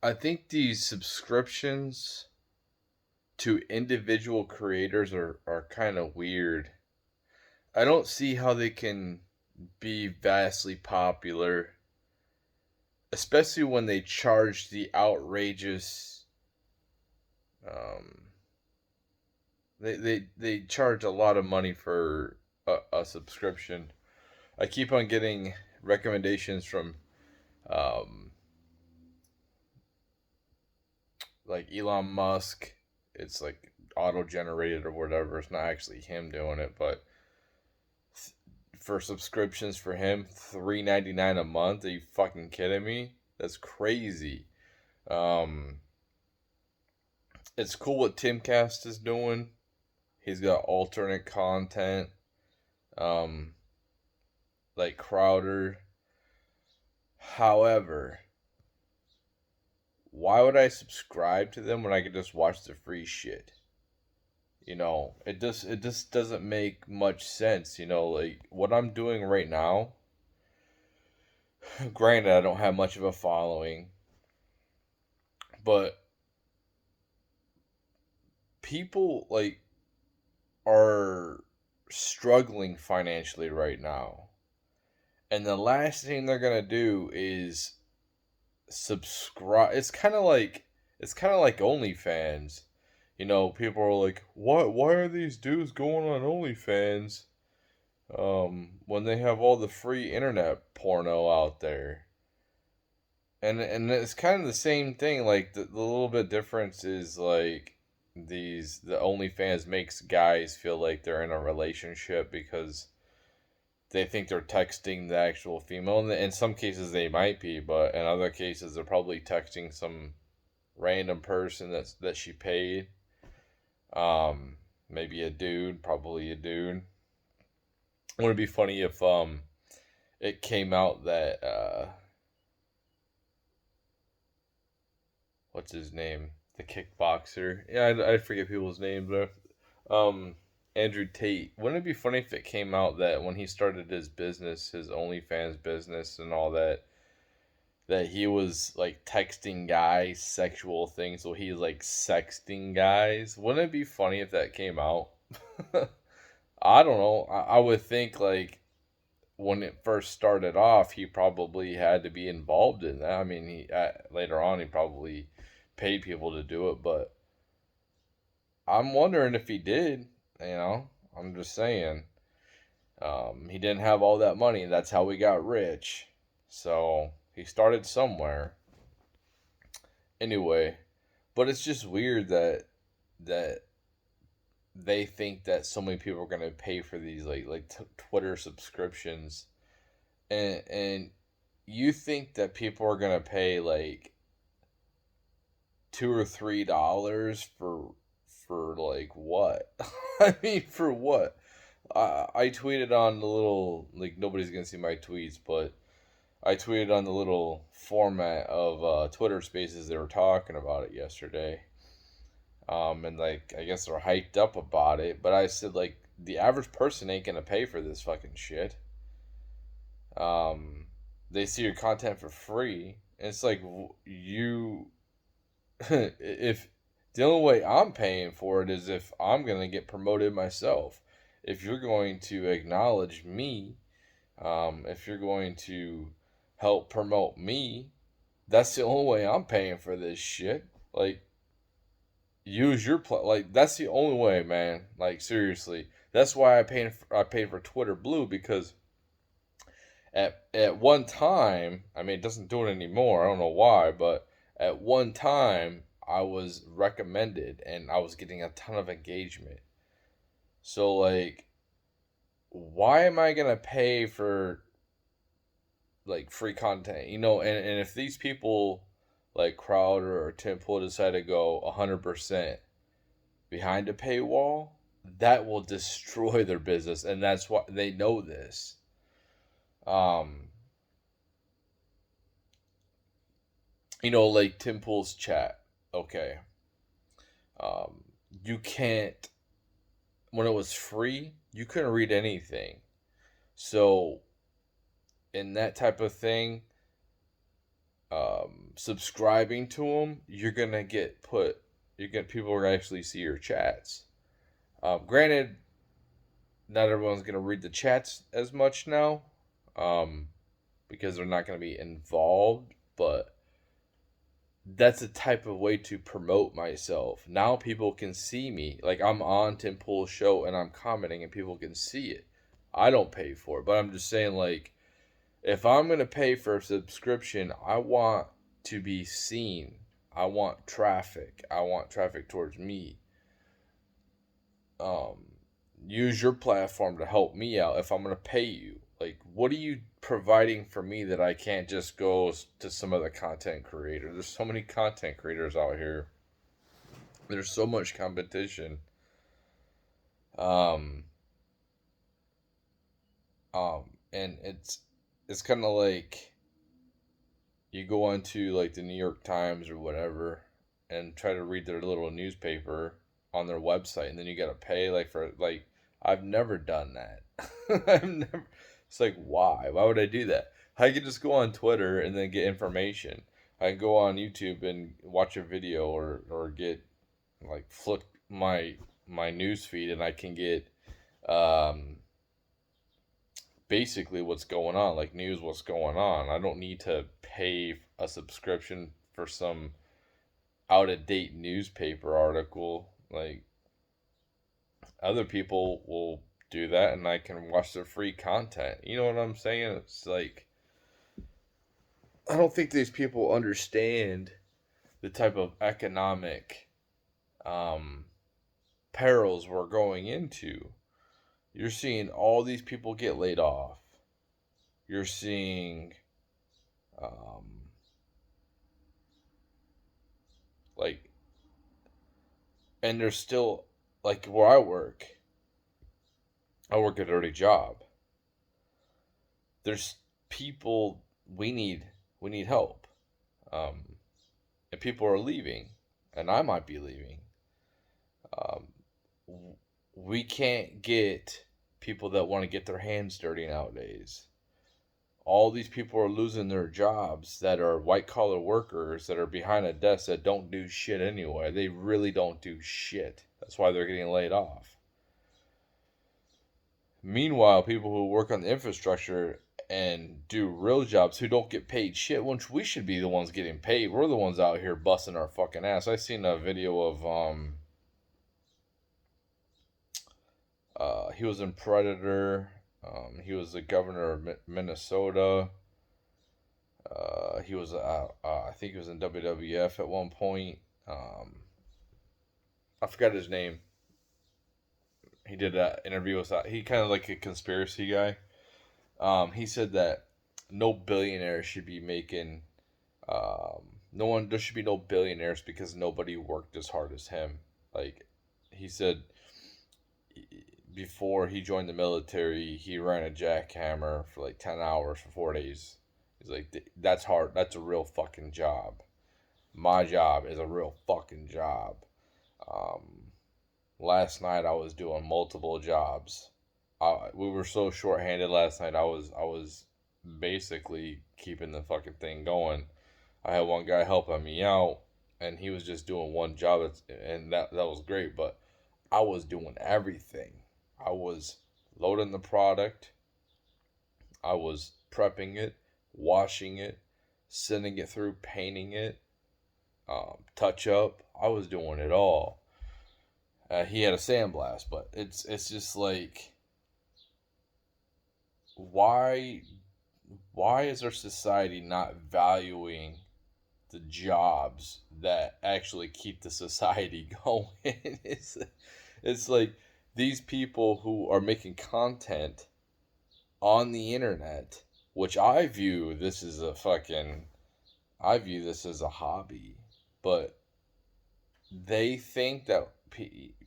I think these subscriptions to individual creators are kind of weird. I don't see how they can be vastly popular, especially when they charge the outrageous. Um, they charge a lot of money for a subscription. I keep on getting recommendations from um, like Elon Musk. It's like auto generated or whatever. It's not actually him doing it, but for subscriptions for him, $3.99 a month. Are you fucking kidding me? That's crazy. Um, it's cool what Timcast is doing. He's got alternate content, um, like Crowder. However, why would I subscribe to them when I could just watch the free shit? It just doesn't make much sense. Like what I'm doing right now. Granted, I don't have much of a following, but people like are struggling financially right now. And the last thing they're going to do is subscribe. It's kind of like OnlyFans. People are like, why are these dudes going on OnlyFans when they have all the free internet porno out there? And it's kind of the same thing. Like the little bit difference is like the OnlyFans makes guys feel like they're in a relationship because they think they're texting the actual female. And in some cases they might be, but in other cases they're probably texting some random person that she paid. Maybe a dude, probably a dude. Would it be funny if it came out that what's his name? The kickboxer. Yeah, I forget people's names though. Andrew Tate. Wouldn't it be funny if it came out that when he started his business, his OnlyFans business and all that, that he was like texting guys sexual things, so he's like sexting guys? Wouldn't it be funny if that came out? I don't know. I would think like when it first started off, he probably had to be involved in that. I mean, he later on he probably paid people to do it, but I'm wondering if he did. I'm just saying. He didn't have all that money. That's how he got rich. So he started somewhere. Anyway, but it's just weird that they think that so many people are gonna pay for these Twitter subscriptions, and you think that people are gonna pay like $2 or $3 for like what? I mean, for what? I tweeted on the little, like, nobody's gonna see my tweets, but I tweeted on the little format of Twitter Spaces. They were talking about it yesterday, and like I guess they're hyped up about it. But I said like the average person ain't gonna pay for this fucking shit. Um, they see your content for free, and it's like you if the only way I'm paying for it is if I'm gonna get promoted myself. If you're going to acknowledge me, if you're going to help promote me, that's the only way I'm paying for this shit. Like, use your like that's the only way, man. Like seriously, that's why I paid for Twitter Blue because at one time, I mean, it doesn't do it anymore. I don't know why, but at one time, I was recommended and I was getting a ton of engagement. So, like, why am I gonna pay for like free content? And if these people like Crowder or Tim Pool decide to go 100% behind a paywall, that will destroy their business, and that's why they know this. Um, like Tim Pool's chat. Okay. Um, you can't, when it was free, you couldn't read anything. So, in that type of thing, subscribing to them, you're gonna get put. You get people are actually see your chats. Granted, not everyone's gonna read the chats as much now, um, because they're not gonna be involved. But that's a type of way to promote myself. Now people can see me. Like I'm on Tim Pool's show and I'm commenting and people can see it. I don't pay for it, but I'm just saying like if I'm gonna pay for a subscription, I want to be seen. I want traffic. I want traffic towards me. Um, Use your platform to help me out if I'm gonna pay you. Like, what are you providing for me that I can't just go to some other content creator? There's so many content creators out here. There's so much competition. Um, and it's kind of like you go onto like the New York Times or whatever and try to read their little newspaper on their website, and then you gotta pay like for like I've never done that. I've never. It's like why? Why would I do that? I could just go on Twitter and then get information. I can go on YouTube and watch a video or get like flip my news feed and I can get um basically what's going on, like news, what's going on. I don't need to pay a subscription for some out of date newspaper article. Like other people will do that and I can watch their free content. You know what I'm saying? It's like I don't think these people understand the type of economic um, perils we're going into. You're seeing all these people get laid off. You're seeing um, like, and there's still like where I work a dirty job. There's people we need help, um, and people are leaving, and I might be leaving. Um, we can't get people that want to get their hands dirty nowadays. All these people are losing their jobs that are white collar workers that are behind a desk that don't do shit anyway. They really don't do shit. That's why they're getting laid off. Meanwhile, people who work on the infrastructure and do real jobs who don't get paid shit, which we should be the ones getting paid. We're the ones out here busting our fucking ass. I seen a video of he was in Predator. He was the governor of Minnesota. He was, I think he was in WWF at one point. I forgot his name. He did that interview with that. He kind of like a conspiracy guy. He said that no billionaire should be making. No one. There should be no billionaires because nobody worked as hard as him. Like he said, before he joined the military, he ran a jackhammer for like 10 hours for 4 days. He's like, that's hard. That's a real fucking job. My job is a real fucking job. Um, Last night I was doing multiple jobs. We were so short-handed last night. I was basically keeping the fucking thing going. I had one guy helping me out, and he was just doing one job, and that was great. But I was doing everything. I was loading the product. I was prepping it, washing it, sending it through, painting it, touch up. I was doing it all. He had a sandblast, but it's just like why why is our society not valuing the jobs that actually keep the society going? It's like these people who are making content on the internet, which I view this as a hobby, but they think that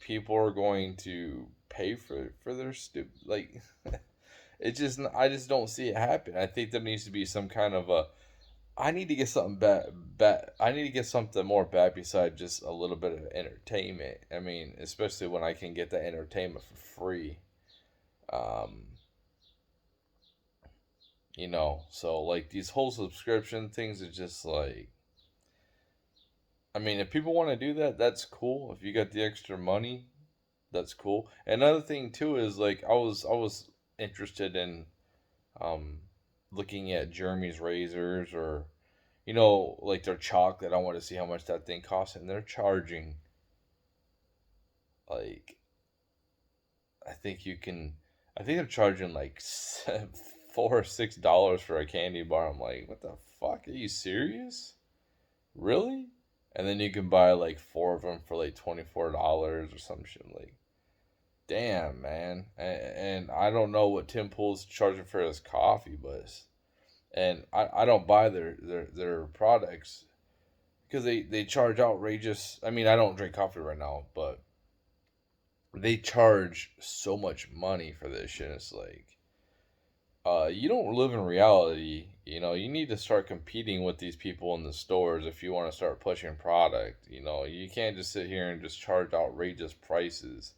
people are going to pay for their stupid like I just don't see it happen. I think there needs to be some kind of a I need to get something bad. I need to get something more bad besides just a little bit of entertainment. I mean, especially when I can get that entertainment for free. Um, So like these whole subscription things are just like, I mean, if people want to do that, that's cool. If you got the extra money, that's cool. Another thing too is like I was interested in um looking at Jeremy's razors, or like their chocolate. I want to see how much that thing costs, and they're charging like, I think you can I think they're charging like $4 or $6 for a candy bar. I'm like, what the fuck? Are you serious? Really? And then you can buy like four of them for like $24 or some shit. Like, damn, man. And I don't know what Tim Pool's charging for his coffee, and I don't buy their products because they charge outrageous. I mean, I don't drink coffee right now, but they charge so much money for this shit. It's like, you don't live in reality. You need to start competing with these people in the stores if you want to start pushing product. You can't just sit here and just charge outrageous prices.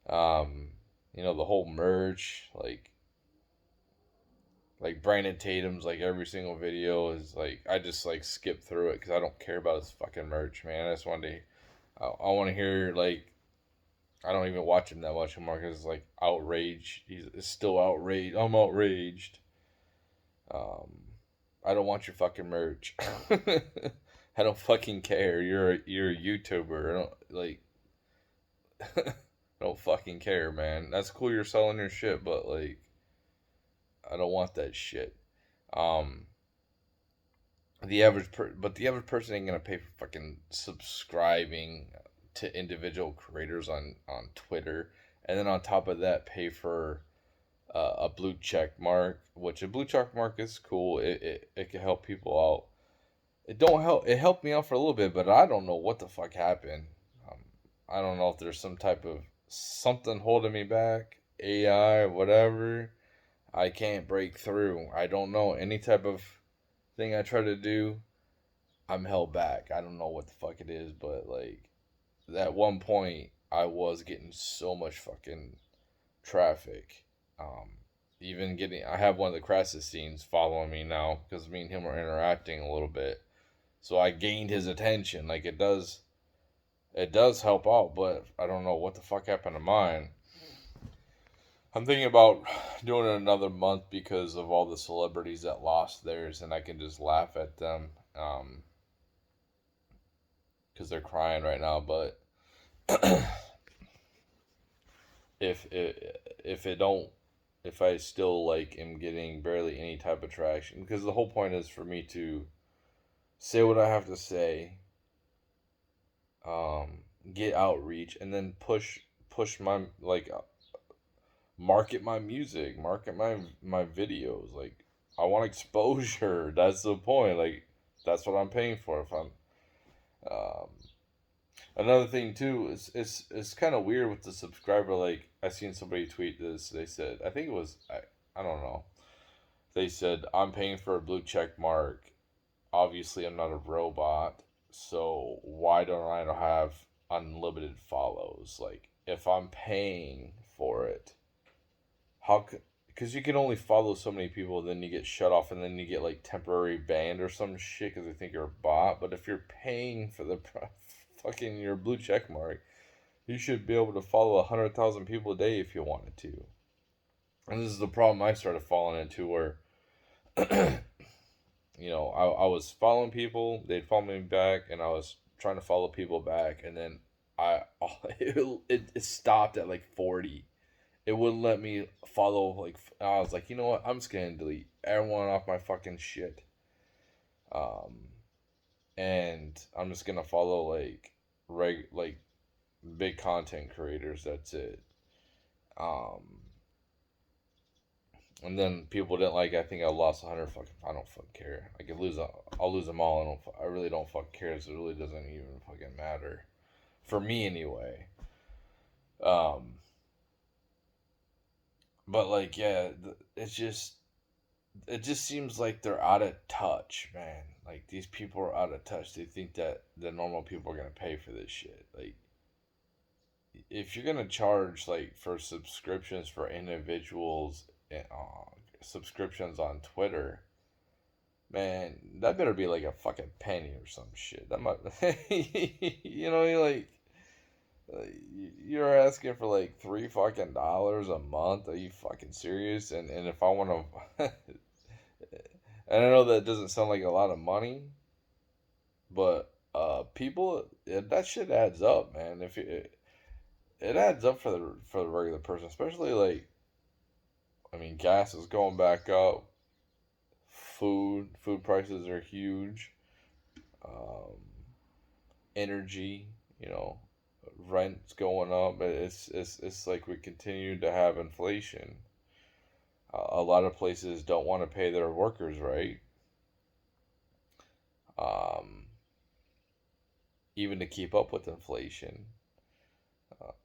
Um, the whole merch, like Brandon Tatum's, like every single video is like, I just like skip through it because I don't care about his fucking merch, man. I just want to, I want to hear like, I don't even watch him that much anymore because it's like outrage. He's still outraged. I'm outraged. Um, I don't want your fucking merch. I don't fucking care. You're a YouTuber. I don't like. I don't fucking care, man. That's cool. You're selling your shit, but like, I don't want that shit. Um, but the average person ain't gonna pay for fucking subscribing to individual creators on Twitter, and then on top of that, pay for a blue check mark, which a blue check mark is cool. It can help people out. It don't help. It helped me out for a little bit, but I don't know what the fuck happened. Um, I don't know if there's some type of something holding me back, AI, whatever. I can't break through. I don't know any type of thing I try to do. I'm held back. I don't know what the fuck it is, but like at one point I was getting so much fucking traffic. Um, Even getting, I have one of the Crassus scenes following me now because me and him are interacting a little bit. So I gained his attention. Like it does help out, but I don't know what the fuck happened to mine. I'm thinking about doing it another month because of all the celebrities that lost theirs, and I can just laugh at them because they're crying right now. But if it don't if I still like am getting barely any type of traction, because the whole point is for me to say what I have to say, um, get outreach, and then push my like market my music, market my videos. Like I want exposure. That's the point. Like that's what I'm paying for. If I'm um, Another thing too is it's kind of weird with the subscriber. Like I seen somebody tweet this. They said, I think it was, I don't know. They said, I'm paying for a blue check mark. Obviously, I'm not a robot, so why don't I have unlimited follows? Like if I'm paying for it, how could? Because you can only follow so many people, then you get shut off, and then you get like temporary banned or some shit because they think you're a bot. But if you're paying for the fucking your blue check mark, you should be able to follow 100,000 people a day if you wanted to. And this is the problem I started falling into where, I was following people, they'd follow me back, and I was trying to follow people back, and then I it stopped at like 40. It wouldn't let me follow, like, I was like, you know what, I'm just gonna delete everyone off my fucking shit. Um, and I'm just gonna follow like big content creators. That's it. Um, and then people didn't like. I think I lost 100. Fucking, I don't fucking care. I could lose. I'll lose them all. I really don't fucking care. It really doesn't even fucking matter for me anyway. Um, but like, yeah, it just seems like they're out of touch, man. Like these people are out of touch. They think that the normal people are gonna pay for this shit. Like if you're gonna charge like for subscriptions for individuals, subscriptions on Twitter, man, that better be like a fucking penny or some shit. That might, you know, you're asking for like $3 fucking a month. Are you fucking serious? And if I want to, and I know that doesn't sound like a lot of money, but people, that shit adds up, man. If it adds up for the regular person, especially like, I mean, gas is going back up. Food prices are huge. Um, Energy, you know, rent's going up. It's like we continue to have inflation. A lot of places don't want to pay their workers right. Um, Even to keep up with inflation.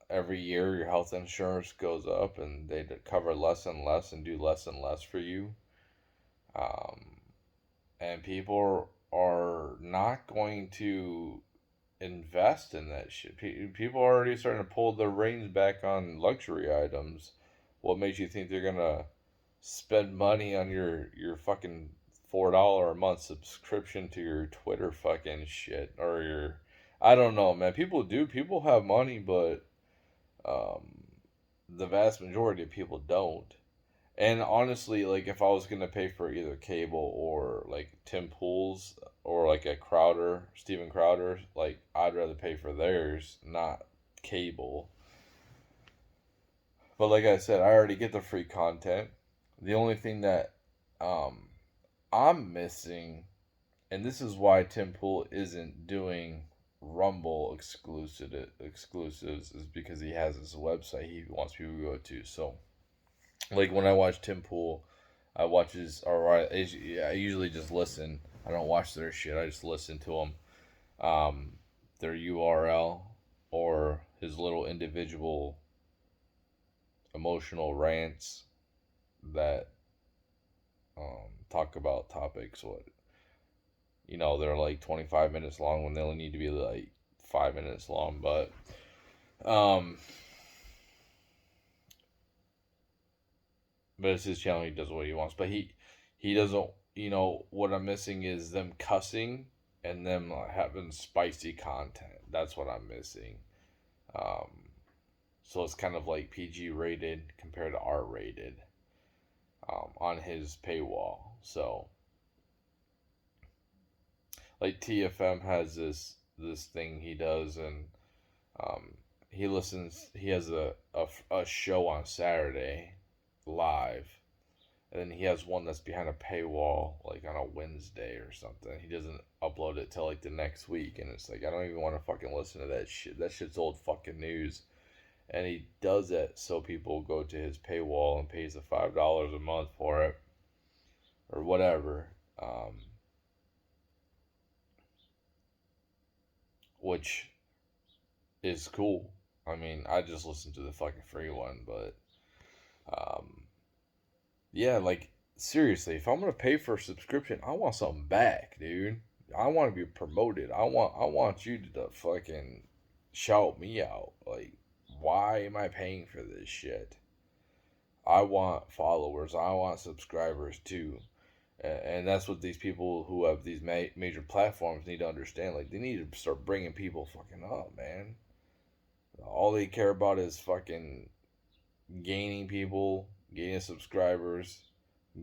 Every year, your health insurance goes up, and they cover less and less and do less and less for you. Um, and people are not going to invest in that shit. People are already starting to pull their reins back on luxury items. What makes you think they're gonna spend money on your fucking $4 a month subscription to your Twitter fucking shit or your, I don't know, man. People do. People have money, but um, the vast majority of people don't. And honestly, like if I was gonna pay for either cable or like Tim Pool's or like a Crowder, Steven Crowder, like I'd rather pay for theirs, not cable. But like I said, I already get the free content. The only thing that um, I'm missing, and this is why Tim Pool isn't doing Rumble exclusives, is because he has his website he wants people to go to. So like when I watch Tim Pool, I watch his, or I usually just listen. I don't watch their shit. I just listen to them, their URL or his little individual emotional rants that talk about topics. What, they're like 25 minutes long when they only need to be like 5 minutes long. But um, but it's his channel. He does what he wants. But he doesn't. What I'm missing is them cussing and them having spicy content. That's what I'm missing. Um, so it's kind of like PG rated compared to R rated on his paywall. So like TFM has this thing he does, and um, he listens. He has a show on Saturday live, and then he has one that's behind a paywall, like on a Wednesday or something. He doesn't upload it till like the next week, and it's like I don't even want to fucking listen to that shit. That shit's old fucking news. And he does it so people go to his paywall and pays the $5 a month for it, or whatever. Which is cool. I mean, I just listened to the fucking free one, but um, yeah, like seriously, if I'm gonna pay for a subscription, I want something back, dude. I want to be promoted. I want you to fucking shout me out. Like, why am I paying for this shit? I want followers. I want subscribers too. And that's what these people who have these major platforms need to understand. Like, they need to start bringing people fucking up, man. All they care about is fucking gaining people, gaining subscribers,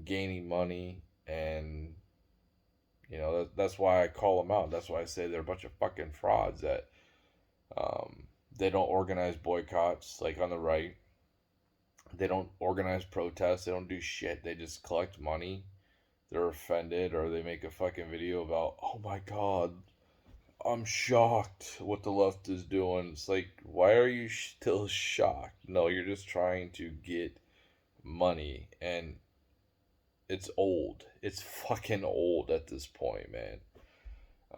gaining money, and that's why I call them out. That's why I say they're a bunch of fucking frauds that they don't organize boycotts like on the right. They don't organize protests. They don't do shit. They just collect money. They're offended, or they make a fucking video about, oh my god, I'm shocked what the left is doing. It's like, why are you still shocked? No, you're just trying to get money, and it's old. It's fucking old at this point, man.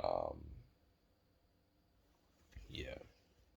Um, yeah.